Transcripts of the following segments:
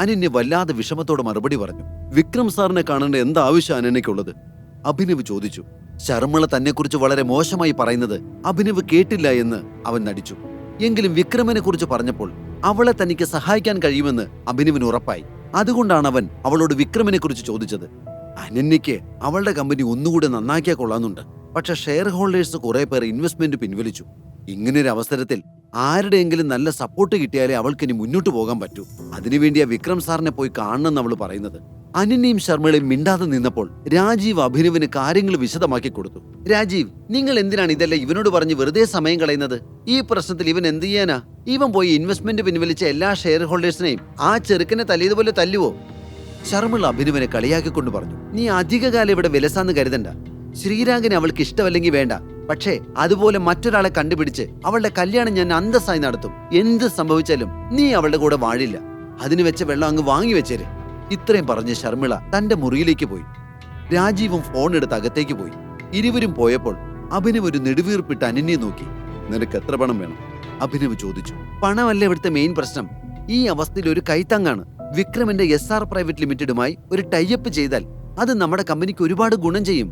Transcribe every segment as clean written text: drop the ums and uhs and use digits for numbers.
അനന്യ വല്ലാതെ വിഷമത്തോടെ മറുപടി പറഞ്ഞു. വിക്രം സാറിനെ കാണേണ്ട എന്താവശ്യം അനന്യക്കുള്ളത്? അഭിനവ് ചോദിച്ചു. ശർമ്മള തന്നെക്കുറിച്ച് വളരെ മോശമായി പറയുന്നത് അഭിനവ് കേട്ടില്ല എന്ന് അവൻ നടിച്ചു. എങ്കിലും വിക്രമനെ കുറിച്ച് പറഞ്ഞപ്പോൾ അവളെ തനിക്ക് സഹായിക്കാൻ കഴിയുമെന്ന് അഭിനവിന് ഉറപ്പായി. അതുകൊണ്ടാണ് അവൻ അവളോട് വിക്രമനെ കുറിച്ച് ചോദിച്ചത്. അനന്യയ്ക്ക് അവളുടെ കമ്പനി ഒന്നുകൂടെ നന്നാക്കിയാൽ കൊള്ളാന്നുണ്ട്. പക്ഷെ ഷെയർ ഹോൾഡേഴ്സ് കുറെ പേർ ഇൻവെസ്റ്റ്മെന്റ് പിൻവലിച്ചു. ഇങ്ങനൊരു അവസരത്തിൽ ആരുടെയെങ്കിലും നല്ല സപ്പോർട്ട് കിട്ടിയാലേ അവൾക്കിനി മുന്നോട്ട് പോകാൻ പറ്റൂ. അതിനുവേണ്ടിയാ വിക്രം സാറിനെ പോയി കാണണമെന്ന് അവൾ പറയുന്നത്. അനന്യയും ശർമ്മളയും മിണ്ടാതെ നിന്നപ്പോൾ രാജീവ് അഭിനവിന് കാര്യങ്ങൾ വിശദമാക്കി കൊടുത്തു. രാജീവ്, നിങ്ങൾ എന്തിനാണ് ഇതെല്ലാം ഇവനോട് പറഞ്ഞ് വെറുതെ സമയം കളയുന്നത്? ഈ പ്രശ്നത്തിൽ ഇവൻ എന്ത് ചെയ്യാനാ? ഇവൻ പോയി ഇൻവെസ്റ്റ്മെന്റ് പിൻവലിച്ച എല്ലാ ഷെയർ ഹോൾഡേഴ്സിനെയും ആ ചെറുക്കനെ തല്ലിയതുപോലെ തല്ലുവോ? ശർമ്മള അഭിനവിനെ കളിയാക്കിക്കൊണ്ട് പറഞ്ഞു. നീ അധികകാലം ഇവിടെ വിലസാന്ന് കരുതണ്ട. ശ്രീരാഗിനെ അവൾക്ക് ഇഷ്ടമല്ലെങ്കിൽ വേണ്ട. പക്ഷേ അതുപോലെ മറ്റൊരാളെ കണ്ടുപിടിച്ച് അവളുടെ കല്യാണം ഞാൻ അന്തസ്സായി നടത്തും. എന്ത് സംഭവിച്ചാലും നീ അവളുടെ കൂടെ വാഴില്ല. അതിന് വെച്ച വെള്ളം അങ്ങ് വാങ്ങി വെച്ചേര്. ഇത്രയും പറഞ്ഞ് ശർമ്മിള തന്റെ മുറിയിലേക്ക് പോയി. രാജീവും ഫോൺ എടുത്ത് അകത്തേക്ക് പോയി. ഇരുവരും പോയപ്പോൾ അഭിനവ് ഒരു നെടുവീർപ്പിട്ട് അനന്യെ നോക്കി. നിനക്ക് എത്ര പണം വേണം? അഭിനവ് ചോദിച്ചു. പണമല്ല ഇവിടുത്തെ മെയിൻ പ്രശ്നം. ഈ അവസ്ഥയിൽ ഒരു കൈത്തങ്ങാണ്. വിക്രമിന്റെ SR പ്രൈവറ്റ് ലിമിറ്റഡുമായി ഒരു ടൈഅപ്പ് ചെയ്താൽ അത് നമ്മുടെ കമ്പനിക്ക് ഒരുപാട് ഗുണം ചെയ്യും.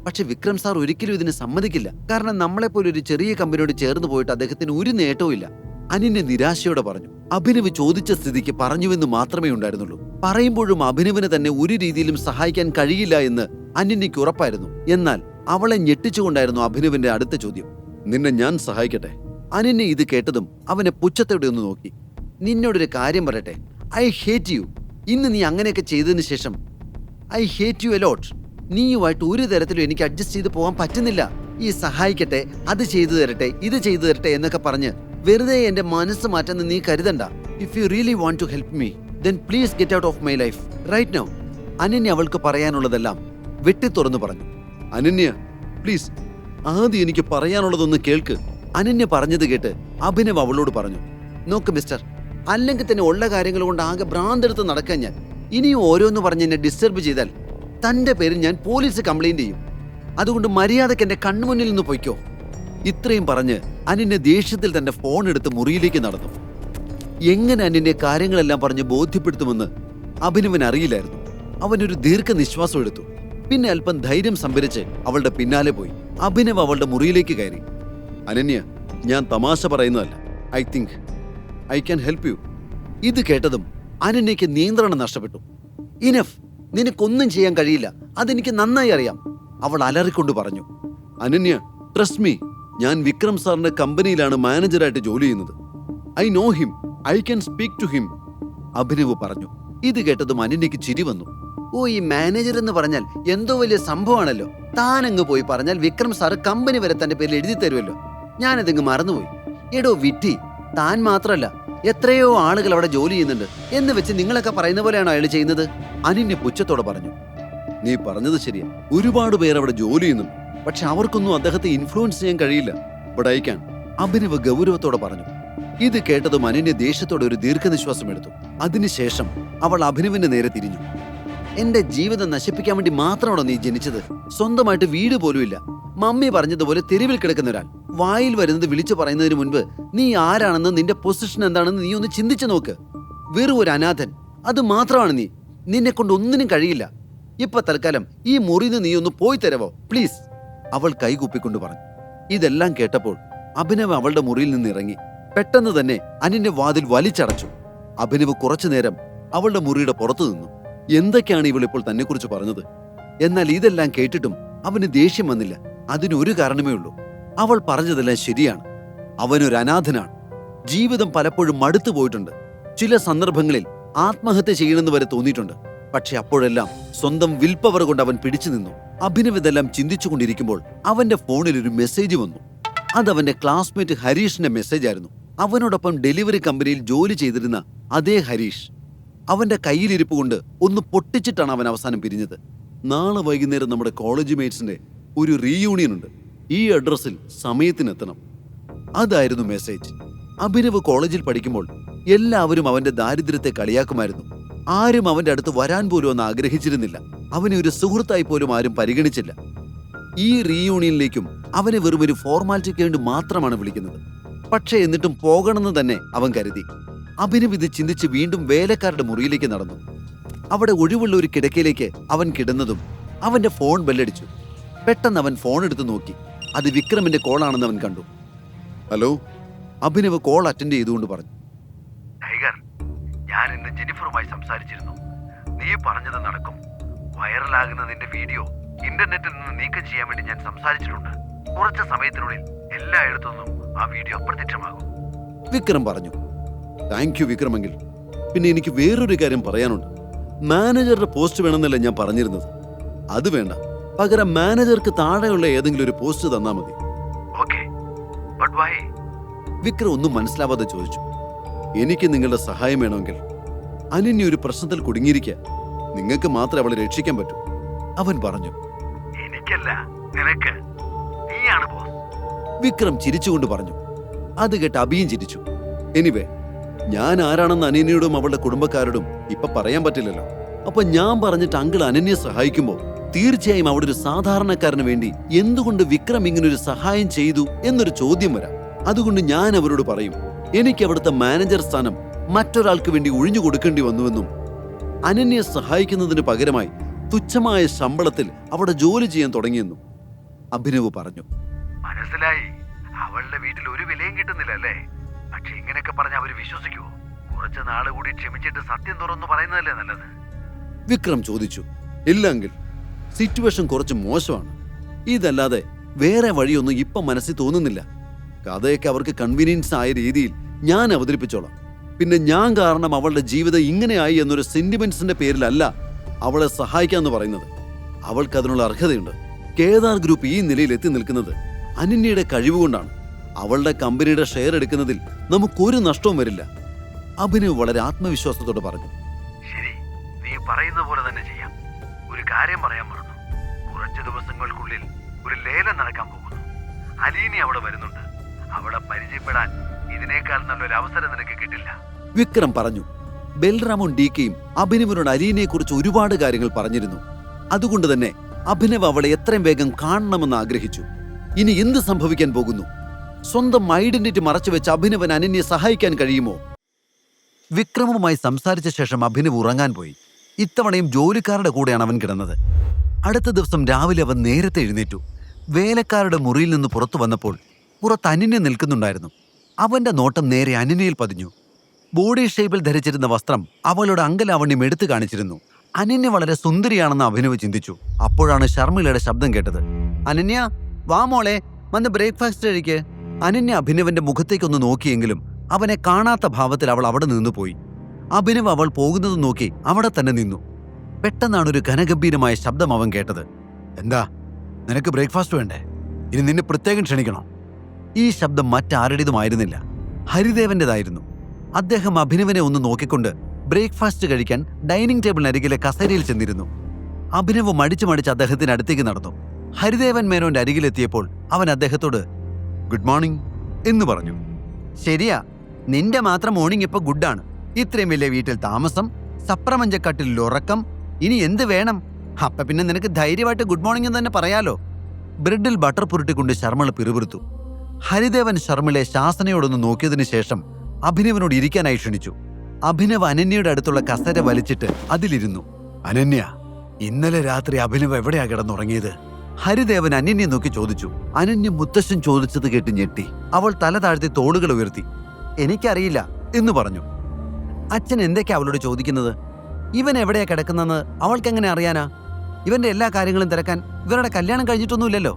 പക്ഷെ വിക്രം സാർ ഒരിക്കലും ഇതിന് സമ്മതിക്കില്ല. കാരണം നമ്മളെപ്പോലെ ഒരു ചെറിയ കമ്പനിയോട് ചേർന്ന് പോയിട്ട് അദ്ദേഹത്തിന് ഒരു നേട്ടവും ഇല്ല. അനന്യ നിരാശയോടെ പറഞ്ഞു. അഭിനവ് ചോദിച്ച സ്ഥിതിക്ക് പറഞ്ഞുവെന്ന് മാത്രമേ ഉണ്ടായിരുന്നുള്ളൂ. പറയുമ്പോഴും അഭിനവിന് തന്നെ ഒരു രീതിയിലും സഹായിക്കാൻ കഴിയില്ല എന്ന് അനന്യയ്ക്ക് ഉറപ്പായിരുന്നു. എന്നാൽ അവളെ ഞെട്ടിച്ചുകൊണ്ടായിരുന്നു അഭിനവിന്റെ അടുത്ത ചോദ്യം. നിന്നെ ഞാൻ സഹായിക്കട്ടെ? അനന്യ ഇത് കേട്ടതും അവനെ പുച്ഛത്തോടെ ഒന്ന് നോക്കി. നിന്നോടൊരു കാര്യം പറയട്ടെ, ഐ ഹേറ്റ് യു. ഇന്ന് നീ അങ്ങനെയൊക്കെ ചെയ്തതിന് ശേഷം ഐ ഹേറ്റ് യു എലോട്ട്. നീയുമായിട്ട് ഒരു തരത്തിലും എനിക്ക് അഡ്ജസ്റ്റ് ചെയ്ത് പോകാൻ പറ്റുന്നില്ല. ഈ സഹായിക്കട്ടെ, അത് ചെയ്തു തരട്ടെ, ഇത് ചെയ്തു തരട്ടെ എന്നൊക്കെ പറഞ്ഞ് വെറുതെ എന്റെ മനസ്സ് മാറ്റാന്ന് നീ കരുതണ്ട. If you really want to help me then please get out of my life right now. Ananya അവൾക്ക് പറയാനുള്ളതെല്ലാം വെട്ടിത്തുറന്നു പറഞ്ഞു. അനന്യ പ്ലീസ്, ആദ്യം എനിക്ക് പറയാനുള്ളതൊന്ന് കേൾക്ക്. അനന്യ പറഞ്ഞത് കേട്ട് അഭിനവ് അവളോട് പറഞ്ഞു. നോക്ക് മിസ്റ്റർ, അല്ലെങ്കിൽ തന്നെ ഉള്ള കാര്യങ്ങൾ കൊണ്ട് ആകെ ഭ്രാന്തെടുത്ത് നടക്കാൻ ഞാൻ. ഇനിയും ഓരോന്ന് പറഞ്ഞ് എന്നെ ഡിസ്റ്റർബ് ചെയ്താൽ തന്റെ പേരിൽ ഞാൻ പോലീസ് കംപ്ലൈന്റ് ചെയ്യും. അതുകൊണ്ട് മര്യാദയ്ക്ക് എന്റെ കണ്ണുമുന്നിൽ നിന്ന് പൊയ്ക്കോ. ഇത്രയും പറഞ്ഞ് അനന്യ ദേഷ്യത്തിൽ തന്റെ ഫോൺ എടുത്ത് മുറിയിലേക്ക് നടന്നു. എങ്ങനെ അനന്യ കാര്യങ്ങളെല്ലാം പറഞ്ഞ് ബോധ്യപ്പെടുത്തുമെന്ന് അഭിനവന് അറിയില്ലായിരുന്നു. അവനൊരു ദീർഘനിശ്വാസം എടുത്തു. പിന്നെ അല്പം ധൈര്യം സംഭരിച്ച് അവളുടെ പിന്നാലെ പോയി. അഭിനവ് അവളുടെ മുറിയിലേക്ക് കയറി. അനന്യ, ഞാൻ തമാശ പറയുന്നതല്ല. I think I can help you. ഇത് കേട്ടതും അനന്യയ്ക്ക് നിയന്ത്രണം നഷ്ടപ്പെട്ടു. ഇനഫ്, നിനക്കൊന്നും ചെയ്യാൻ കഴിയില്ല, അതെനിക്ക് നന്നായി അറിയാം, അവൾ അലറിക്കൊണ്ട് പറഞ്ഞു. അനന്യ, ട്രസ്റ്റ് മീ, ഞാൻ വിക്രം സാറിന്റെ കമ്പനിയിലാണ് മാനേജറായിട്ട് ജോലി ചെയ്യുന്നത്. I know him, I can speak to him, Abhinav പറഞ്ഞു. ഇത് കേട്ടതും അനന്യയ്ക്ക് ചിരി വന്നു. ഓ, ഈ മാനേജർ എന്ന് പറഞ്ഞാൽ എന്തോ വലിയ സംഭവമാണല്ലോ. താനങ്ങ് പോയി പറഞ്ഞാൽ വിക്രം സാറ് കമ്പനി വരെ തന്റെ പേരിൽ എഴുതി തരുമല്ലോ. ഞാനതങ്ങ് മറന്നുപോയി. എടോ വിറ്റി, താൻ മാത്രമല്ല എത്രയോ ആളുകൾ അവിടെ ജോലി ചെയ്യുന്നുണ്ട് എന്ന് വെച്ച് നിങ്ങളൊക്കെ പറയുന്ന പോലെയാണോ അയാൾ ചെയ്യുന്നത്? അനന്യ പുച്ഛത്തോടെ പറഞ്ഞു. നീ പറഞ്ഞത് ശരിയാ, ഒരുപാട് പേർ അവിടെ ജോലി ചെയ്യുന്നുണ്ട്. പക്ഷെ അവർക്കൊന്നും അദ്ദേഹത്തെ ഇൻഫ്ലുവൻസ് ചെയ്യാൻ കഴിയില്ല. ബട്ട് ഐ ക്യാൻ, അഭിനവ് ഗൗരവത്തോടെ പറഞ്ഞു. ഇത് കേട്ടതും അനന്യ ദേഷ്യത്തോടെ ഒരു ദീർഘനിശ്വാസം എടുത്തു. അതിനുശേഷം അവൾ അഭിനവിന്റെ നേരെ തിരിഞ്ഞു. എന്റെ ജീവിതം നശിപ്പിക്കാൻ വേണ്ടി മാത്രമാണോ നീ ജനിച്ചത്? സ്വന്തമായിട്ട് വീട് പോലും ഇല്ല. മമ്മി പറഞ്ഞതുപോലെ തെരുവിൽ കിടക്കുന്ന ഒരാൾ. വായിൽ വരുന്നത് വിളിച്ചു പറയുന്നതിന് മുൻപ് നീ ആരാണെന്ന്, നിന്റെ പൊസിഷൻ എന്താണെന്ന് നീ ഒന്ന് ചിന്തിച്ചു നോക്ക്. വെറും ഒരു അനാഥൻ, അത് മാത്രമാണ് നീ. നിന്നെ കൊണ്ട് ഒന്നിനും കഴിയില്ല. ഇപ്പൊ തൽക്കാലം ഈ മുറിന്ന് നീ ഒന്ന് പോയി തരവോ പ്ലീസ്, അവൾ കൈകുപ്പിക്കൊണ്ട് പറഞ്ഞു. ഇതെല്ലാം കേട്ടപ്പോൾ അഭിനവ് അവളുടെ മുറിയിൽ നിന്ന് ഇറങ്ങി. പെട്ടെന്ന് തന്നെ അനന്യ വാതിൽ വലിച്ചടച്ചു. അഭിനവ് കുറച്ചുനേരം അവളുടെ മുറിയുടെ പുറത്തു നിന്നു. എന്തൊക്കെയാണ് ഇവളിപ്പോൾ തന്നെക്കുറിച്ച് പറഞ്ഞത്? എന്നാൽ ഇതെല്ലാം കേട്ടിട്ടും അവന് ദേഷ്യം വന്നില്ല. അതിനൊരു കാരണമേ ഉള്ളൂ, അവൾ പറഞ്ഞതെല്ലാം ശരിയാണ്. അവനൊരു അനാഥനാണ്. ജീവിതം പലപ്പോഴും മടുത്തു പോയിട്ടുണ്ട്. ചില സന്ദർഭങ്ങളിൽ ആത്മഹത്യ ചെയ്യണമെന്ന് വരെ തോന്നിയിട്ടുണ്ട്. പക്ഷെ അപ്പോഴെല്ലാം സ്വന്തം വിൽപവർ കൊണ്ട് അവൻ പിടിച്ചു നിന്നു. അഭിനവ് ഇതെല്ലാം ചിന്തിച്ചുകൊണ്ടിരിക്കുമ്പോൾ അവന്റെ ഫോണിൽ ഒരു മെസ്സേജ് വന്നു. അതവന്റെ ക്ലാസ്മേറ്റ് ഹരീഷിന്റെ മെസ്സേജ് ആയിരുന്നു. അവനോടൊപ്പം ഡെലിവറി കമ്പനിയിൽ ജോലി ചെയ്തിരുന്ന അതേ ഹരീഷ്. അവന്റെ കയ്യിലിരിപ്പ് കൊണ്ട് ഒന്ന് പൊട്ടിച്ചിട്ടാണ് അവൻ അവസാനം പിരിഞ്ഞത്. നാളെ വൈകുന്നേരം നമ്മുടെ കോളേജ് മേറ്റ്സിന്റെ ഒരു റീയൂണിയൻ ഉണ്ട്. ഈ അഡ്രസ്സിൽ സമയത്തിനെത്തണം. അതായിരുന്നു മെസ്സേജ്. അഭിനവ് കോളേജിൽ പഠിക്കുമ്പോൾ എല്ലാവരും അവന്റെ ദാരിദ്ര്യത്തെ കളിയാക്കുമായിരുന്നു. ആരും അവന്റെ അടുത്ത് വരാൻ പോലും ഒന്ന് ആഗ്രഹിച്ചിരുന്നില്ല. അവനെ ഒരു സുഹൃത്തായി പോലും ആരും പരിഗണിച്ചില്ല. ഈ റീയൂണിയനിലേക്കും അവനെ വെറും ഒരു ഫോർമാലിറ്റിക്ക് വേണ്ടി മാത്രമാണ് വിളിക്കുന്നത്. പക്ഷേ എന്നിട്ടും പോകണമെന്ന് തന്നെ അവൻ കരുതി. അഭിനവ് ഇത് ചിന്തിച്ച് വീണ്ടും വേലക്കാരുടെ മുറിയിലേക്ക് നടന്നു. അവിടെ ഒഴിവുള്ള ഒരു കിടക്കയിലേക്ക് അവൻ കിടന്നതും അവന്റെ ഫോൺ ബെല്ലടിച്ചു. പെട്ടെന്ന് അവൻ ഫോൺ എടുത്ത് നോക്കി. അത് വിക്രമിന്റെ കോളാണെന്ന് അവൻ കണ്ടു. ഹലോ, അഭിനവ് കോൾ അറ്റൻഡ് ചെയ്തുകൊണ്ട് പറഞ്ഞു. ടൈഗർ, ഞാൻ ഇന്ന് ജെനിഫറുമായി സംസാരിച്ചിരുന്നു. നീ പറഞ്ഞത് നടക്കും. വൈറലാകുന്ന നിന്റെ വീഡിയോ ഇന്റർനെറ്റിൽ നിന്ന് നീക്കം ചെയ്യാൻ വേണ്ടി ഞാൻ സംസാരിച്ചിട്ടുണ്ട്. കുറച്ച് സമയത്തിനുള്ളിൽ എല്ലായിടത്തു നിന്നും ആ വീഡിയോ അപ്രത്യക്ഷമാകും. വിക്രം പറഞ്ഞു. താങ്ക് യു വിക്രമെങ്കിൽ. പിന്നെ എനിക്ക് വേറൊരു കാര്യം പറയാനുണ്ട്. മാനേജറുടെ പോസ്റ്റ് വേണമെന്നല്ല ഞാൻ പറഞ്ഞിരുന്നത്. അത് വേണ്ട, പകരം മാനേജർക്ക് താഴെയുള്ള ഏതെങ്കിലും ഒരു പോസ്റ്റ് തന്നാ മതി. Okay, but why? വിക്രം ഒന്നും മനസ്സിലാവാതെ ചോദിച്ചു. എനിക്ക് നിങ്ങളുടെ സഹായം വേണമെങ്കിൽ. അനന്യ ഒരു പ്രശ്നത്തിൽ കുടുങ്ങിയിരിക്കുക. നിങ്ങൾക്ക് മാത്രമേ അവളെ രക്ഷിക്കാൻ പറ്റൂ. അവൻ പറഞ്ഞു. എനിക്കല്ല, നിനക്ക്. നീയാണ് ബോസ്. വിക്രം ചിരിച്ചുകൊണ്ട് പറഞ്ഞു. അത് കേട്ട് അഭിയും ചിരിച്ചു. എനിവേ, ഞാൻ ആരാണെന്ന് അനന്യയോടും അവളുടെ കുടുംബക്കാരോടും ഇപ്പൊ പറയാൻ പറ്റില്ലല്ലോ. അപ്പൊ ഞാൻ പറഞ്ഞിട്ട് അങ്കിൾ അനന്യയെ സഹായിക്കുമ്പോൾ തീർച്ചയായും അവിടെ ഒരു സാധാരണക്കാരന് വേണ്ടി എന്തുകൊണ്ട് വിക്രം ഇങ്ങനൊരു സഹായം ചെയ്തു എന്നൊരു ചോദ്യം വരാം. അതുകൊണ്ട് ഞാൻ അവരോട് പറയും, എനിക്ക് അവിടുത്തെ മാനേജർ സ്ഥാനം മറ്റൊരാൾക്ക് വേണ്ടി ഒഴിഞ്ഞു കൊടുക്കേണ്ടി വന്നുവെന്നും അനന്യയെ സഹായിക്കുന്നതിന് പകരമായി തുച്ഛമായ ശമ്പളത്തിൽ അവിടെ ജോലി ചെയ്യാൻ തുടങ്ങിയെന്നും അഭിനവ് പറഞ്ഞു. മനസ്സിലായി. അവളുടെ വീട്ടിൽ ഒരു വിലയും കിട്ടുന്നില്ല അല്ലേ? പക്ഷെ ഇങ്ങനെയൊക്കെ പറഞ്ഞ അവര് വിശ്വസിക്കുവോ? കുറച്ച് നാള് കൂടി ക്ഷമിച്ചിട്ട് സത്യം തുറന്നു പറയുന്നതല്ലേ നല്ലത്? വിക്രം ചോദിച്ചു. ഇല്ലെങ്കിൽ സിറ്റുവേഷൻ കുറച്ച് മോശമാണ്. ഇതല്ലാതെ വേറെ വഴിയൊന്നും ഇപ്പം മനസ്സിൽ തോന്നുന്നില്ല. കഥയൊക്കെ അവർക്ക് കൺവീനിയൻസ് ആയ രീതിയിൽ ഞാൻ അവതരിപ്പിച്ചോളാം. പിന്നെ ഞാൻ കാരണം അവളുടെ ജീവിതം ഇങ്ങനെയായി എന്നൊരു സെന്റിമെന്റ്സിന്റെ പേരിലല്ല അവളെ സഹായിക്കാന്ന് പറയുന്നത്. അവൾക്ക് അതിനുള്ള അർഹതയുണ്ട്. കേദാർ ഗ്രൂപ്പ് ഈ നിലയിൽ എത്തി നിൽക്കുന്നത് അനന്യയുടെ കഴിവുകൊണ്ടാണ്. അവളുടെ കമ്പനിയുടെ ഷെയർ എടുക്കുന്നതിൽ നമുക്കൊരു നഷ്ടവും വരില്ല. അഭിനവ് വളരെ ആത്മവിശ്വാസത്തോടെ പറഞ്ഞു. ശരി, നീ പറയുന്ന പോലെ തന്നെ ചെയ്യാം. ഒരു കാര്യം പറയാൻ മറന്നു. കുറച്ച് ദിവസങ്ങൾക്കുള്ളിൽ ഒരു ലേലം നടക്കാൻ പോകുന്നു. അലീനി അവിടെ വരുന്നുണ്ട്. അവളെ പരിചയപ്പെടാൻ ഇതിനേക്കാൾ നല്ലൊരു അവസരം നിനക്ക് കിട്ടില്ല. വിക്രം പറഞ്ഞു. ബൽറാമും ഡികെയും അഭിനവിനോട് അലീനയെ കുറിച്ച് ഒരുപാട് കാര്യങ്ങൾ പറഞ്ഞിരുന്നു. അതുകൊണ്ട് തന്നെ അഭിനവ് അവളെ എത്രയും വേഗം കാണണമെന്ന് ആഗ്രഹിച്ചു. ഇനി എന്ത് സംഭവിക്കാൻ പോകുന്നു? സ്വന്തം ഐഡന്റിറ്റി മറച്ചുവെച്ച് അഭിനവൻ അനന്യയെ സഹായിക്കാൻ കഴിയുമോ? വിക്രമുമായി സംസാരിച്ച ശേഷം അഭിനവ് ഉറങ്ങാൻ പോയി. ഇത്തവണയും ജോലിക്കാരുടെ കൂടെയാണ് അവൻ കിടന്നത്. അടുത്ത ദിവസം രാവിലെ അവൻ നേരത്തെ എഴുന്നേറ്റു. വേലക്കാരുടെ മുറിയിൽ നിന്ന് പുറത്തു വന്നപ്പോൾ പുറത്ത് അനന്യ നിൽക്കുന്നുണ്ടായിരുന്നു. അവന്റെ നോട്ടം നേരെ അനന്യയിൽ പതിഞ്ഞു. ബോഡി ഷേപ്പിൽ ധരിച്ചിരുന്ന വസ്ത്രം അവളുടെ അങ്കലാവണ്യം എടുത്തു കാണിച്ചിരുന്നു. അനന്യ വളരെ സുന്ദരിയാണെന്ന് അഭിനവ് ചിന്തിച്ചു. അപ്പോഴാണ് ശർമിളയുടെ ശബ്ദം കേട്ടത്. അനന്യ, വാ മോളെ, വന്ന് ബ്രേക്ക്ഫാസ്റ്റ് കഴിക്ക്. അനന്യ അഭിനവന്റെ മുഖത്തേക്കൊന്ന് നോക്കിയെങ്കിലും അവനെ കാണാത്ത ഭാവത്തിൽ അവൾ അവിടെ നിന്നുപോയി. അഭിനവ് അവൾ പോകുന്നത് നോക്കി അവിടെ തന്നെ നിന്നു. പെട്ടെന്നാണ് ഒരു ഘനഗംഭീരമായ ശബ്ദം അവൻ കേട്ടത്. എന്താ, നിനക്ക് ബ്രേക്ക്ഫാസ്റ്റ് വേണ്ടേ? ഇനി നിന്നെ പ്രത്യേകം ക്ഷണിക്കണോ? ഈ ശബ്ദം മറ്റാരുടേതുമായിരുന്നില്ല, ഹരിദേവന്റേതായിരുന്നു. അദ്ദേഹം അഭിനവനെ ഒന്ന് നോക്കിക്കൊണ്ട് ബ്രേക്ക്ഫാസ്റ്റ് കഴിക്കാൻ ഡൈനിങ് ടേബിളിനരികിലെ കസേരയിൽ ചെന്നിരുന്നു. അഭിനവ് മടിച്ചു അദ്ദേഹത്തിന് അടുത്തേക്ക് നടന്നു. ഹരിദേവൻ മേനോന്റെ അരികിലെത്തിയപ്പോൾ അവൻ അദ്ദേഹത്തോട് ഗുഡ് മോർണിംഗ് എന്ന് പറഞ്ഞു. ശരിയാ, നിന്റെ മാത്രം മോർണിംഗ് ഇപ്പൊ ഗുഡാണ്. ഇത്രയും വലിയ വീട്ടിൽ താമസം, സപ്രമഞ്ചക്കട്ടിൽ ഉറക്കം, ഇനി എന്ത് വേണം? അപ്പ പിന്നെ നിനക്ക് ധൈര്യമായിട്ട് ഗുഡ് മോർണിംഗ് എന്ന് തന്നെ പറയാലോ. ബ്രെഡിൽ ബട്ടർ പുരട്ടിക്കൊണ്ട് ശർമ്മള പിറുപിറുത്തു. ഹരിദേവൻ ശർമ്മിളെ ശാസനയോടൊന്ന് നോക്കിയതിനു ശേഷം അഭിനവനോട് ഇരിക്കാനായി ക്ഷണിച്ചു. അഭിനവ് അനന്യയുടെ അടുത്തുള്ള കസേര വലിച്ചിട്ട് അതിലിരുന്നു. അനന്യ, ഇന്നലെ രാത്രി അഭിനവ് എവിടെയാ കിടന്നുറങ്ങിയത്? ഹരിദേവൻ അനന്യെ നോക്കി ചോദിച്ചു. അനന്യ മുത്തശ്ശൻ ചോദിച്ചത് കേട്ട് ഞെട്ടി. അവൾ തല താഴ്ത്തി തോളുകൾ ഉയർത്തി. എനിക്കറിയില്ല എന്ന് പറഞ്ഞു. അച്ഛൻ എന്തൊക്കെയാ അവളോട് ചോദിക്കുന്നത്? ഇവൻ എവിടെയാ കിടക്കുന്നതെന്ന് അവൾക്കെങ്ങനെ അറിയാനാ? ഇവന്റെ എല്ലാ കാര്യങ്ങളും തിരക്കാൻ ഇവരുടെ കല്യാണം കഴിഞ്ഞിട്ടൊന്നുമില്ലല്ലോ.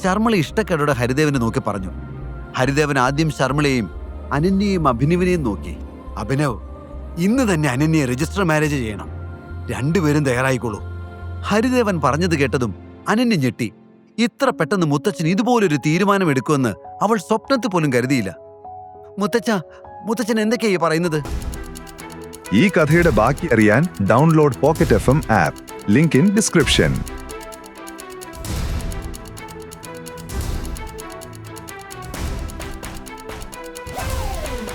ശർമ്മിള ഇഷ്ടക്കേടോടെ ഹരിദേവനെ നോക്കി പറഞ്ഞു. ഹരിദേവൻ ആദ്യം ശർമ്മിളയെയും അനന്യയും അഭിനവിനെയും നോക്കി. അഭിനവ്, ഇന്ന് തന്നെ അനന്യയെ രജിസ്റ്റർ മാരേജ് ചെയ്യണം. രണ്ടുപേരും തയ്യാറായിക്കോളൂ. ഹരിദേവൻ പറഞ്ഞത് കേട്ടതും അനന്യ ഞെട്ടി. ഇത്ര പെട്ടെന്ന് മുത്തച്ഛൻ ഇതുപോലൊരു തീരുമാനമെടുക്കുമെന്ന് അവൾ സ്വപ്നത്തിൽ പോലും കരുതിയില്ല. മുത്തച്ഛൻ എന്തൊക്കെയാ പറയുന്നത്? ഈ കഥയുടെ ബാക്കി അറിയാൻ download pocket FM app. Link in description.